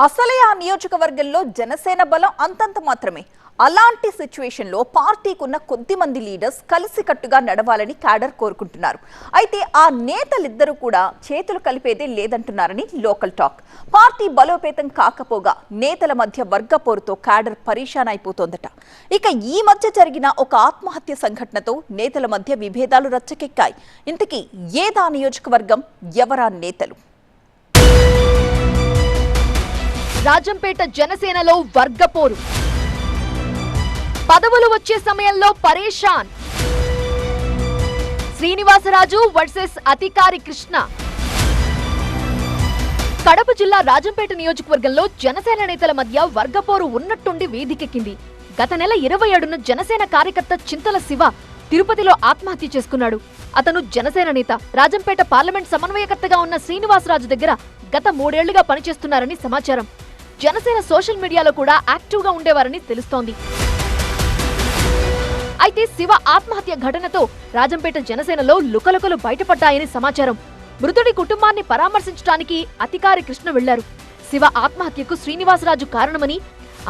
అసలే ఆ నియోజకవర్గంలో జనసేన బలం అంతంత మాత్రమే. అలాంటి సిచ్యువేషన్ లో పార్టీకున్న కొద్ది మంది లీడర్స్ కలిసికట్టుగా నడవాలని క్యాడర్ కోరుకుంటున్నారు. అయితే ఆ నేతలిద్దరూ కూడా చేతులు కలిపేదే లేదంటున్నారని లోకల్ టాక్. పార్టీ బలోపేతం కాకపోగా నేతల మధ్య వర్గ పోరుతో క్యాడర్ పరేషాన్ అయిపోతోందట. ఇక ఈ మధ్య జరిగిన ఒక ఆత్మహత్య సంఘటనతో నేతల మధ్య విభేదాలు రచ్చకెక్కాయి. ఇంతకీ ఏదా నియోజకవర్గం, ఎవరా నేతలు? రాజంపేట జనసేనలో వర్గపోరు, పదవులు వచ్చే సమయంలో పరేషాన్. శ్రీనివాసరాజు వర్సెస్ అధికారి కృష్ణ. కడప జిల్లా రాజంపేట నియోజకవర్గంలో జనసేన నేతల మధ్య వర్గపోరు ఉన్నట్టుండి వేదికెక్కింది. గత నెల 27న జనసేన కార్యకర్త చింతల శివ తిరుపతిలో ఆత్మహత్య చేసుకున్నాడు. అతను జనసేన నేత. రాజంపేట పార్లమెంట్ సమన్వయకర్తగా ఉన్న శ్రీనివాసరాజు దగ్గర గత 3 ఏళ్లుగా పనిచేస్తున్నారని సమాచారం. జనసేన సోషల్ మీడియాలో కూడా యాక్టివ్ గా ఉండేవారని తెలుస్తోంది. అయితే శివ ఆత్మహత్య ఘటనతో రాజంపేట జనసేనలో లుకలుకలు బయటపడ్డాయని సమాచారం. మృతుడి కుటుంబాన్ని పరామర్శించడానికి అధికారి కృష్ణ వెళ్లారు. శివ ఆత్మహత్యకు శ్రీనివాసరాజు కారణమని,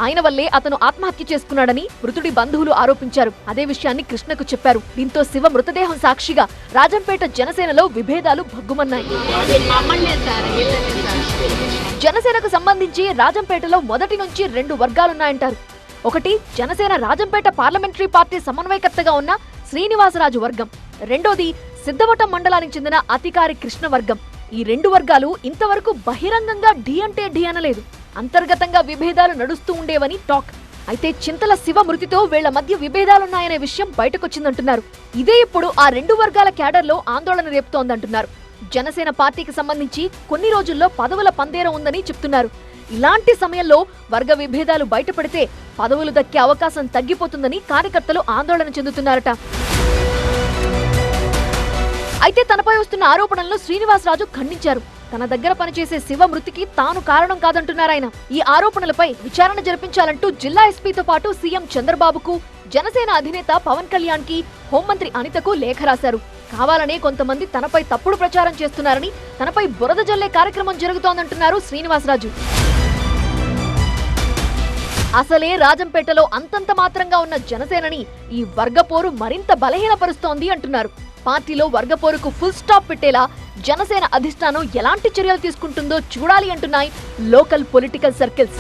ఆయన వల్లే అతను ఆత్మహత్య చేసుకున్నాడని మృతుడి బంధువులు ఆరోపించారు. అదే విషయాన్ని కృష్ణకు చెప్పారు. దీంతో శివ మృతదేహం సాక్షిగా రాజంపేట జనసేనలో విభేదాలు భగ్గుమన్నాయి. జనసేనకు సంబంధించి రాజంపేటలో మొదటి నుంచి 2 వర్గాలున్నాయంటారు. ఒకటి జనసేన రాజంపేట పార్లమెంటరీ పార్టీ సమన్వయకర్తగా ఉన్న శ్రీనివాసరాజు వర్గం, రెండోది సిద్ధవటం మండలానికి చెందిన అధికారి కృష్ణ వర్గం. ఈ 2 వర్గాలు ఇంతవరకు బహిరంగంగా ఢీ అంటే ఢీ అనలేదు. అంతర్గతంగా విభేదాలు నడుస్తూ ఉండేవని టాక్. అయితే చింతల శివ మృతితో వీళ్ల మధ్య విభేదాలున్నాయనే విషయం బయటకొచ్చిందంటున్నారు. ఇదే ఇప్పుడు ఆ 2 వర్గాల క్యాడర్లో ఆందోళన రేపుతోందంటున్నారు. జనసేన పార్టీకి సంబంధించి కొన్ని రోజుల్లో పదవుల పందేరం ఉందని చెప్తున్నారు. ఇలాంటి సమయంలో వర్గ విభేదాలు బయటపడితే పదవులు దక్కే అవకాశం తగ్గిపోతుందని కార్యకర్తలు ఆందోళన చెందుతున్నారట. అయితే తనపై వస్తున్న ఆరోపణలను శ్రీనివాసరాజు ఖండించారు. తన దగ్గర పనిచేసే శివ మృతికి తాను కారణం కాదంటున్నారాయన. ఈ ఆరోపణలపై విచారణ జరిపించాలంటూ జిల్లా ఎస్పీతో పాటు సీఎం చంద్రబాబుకు, జనసేన అధినేత పవన్ కళ్యాణ్ కి, హోంమంత్రి అనితకు లేఖ రాశారు. కావాలనే కొంతమంది తనపై తప్పుడు ప్రచారం చేస్తున్నారని, తనపై బురద జల్లే కార్యక్రమం జరుగుతోందంటున్నారు శ్రీనివాసరాజు. అసలే రాజంపేటలో అంతంత మాత్రంగా ఉన్న జనసేనని ఈ వర్గపోరు మరింత బలహీనపరుస్తోంది అంటున్నారు. పార్టీలో వర్గపోరుకు ఫుల్ స్టాప్ పెట్టేలా జనసేన అధిష్టానం ఎలాంటి చర్యలు తీసుకుంటుందో చూడాలి అంటున్నాయి లోకల్ పొలిటికల్ సర్కిల్స్.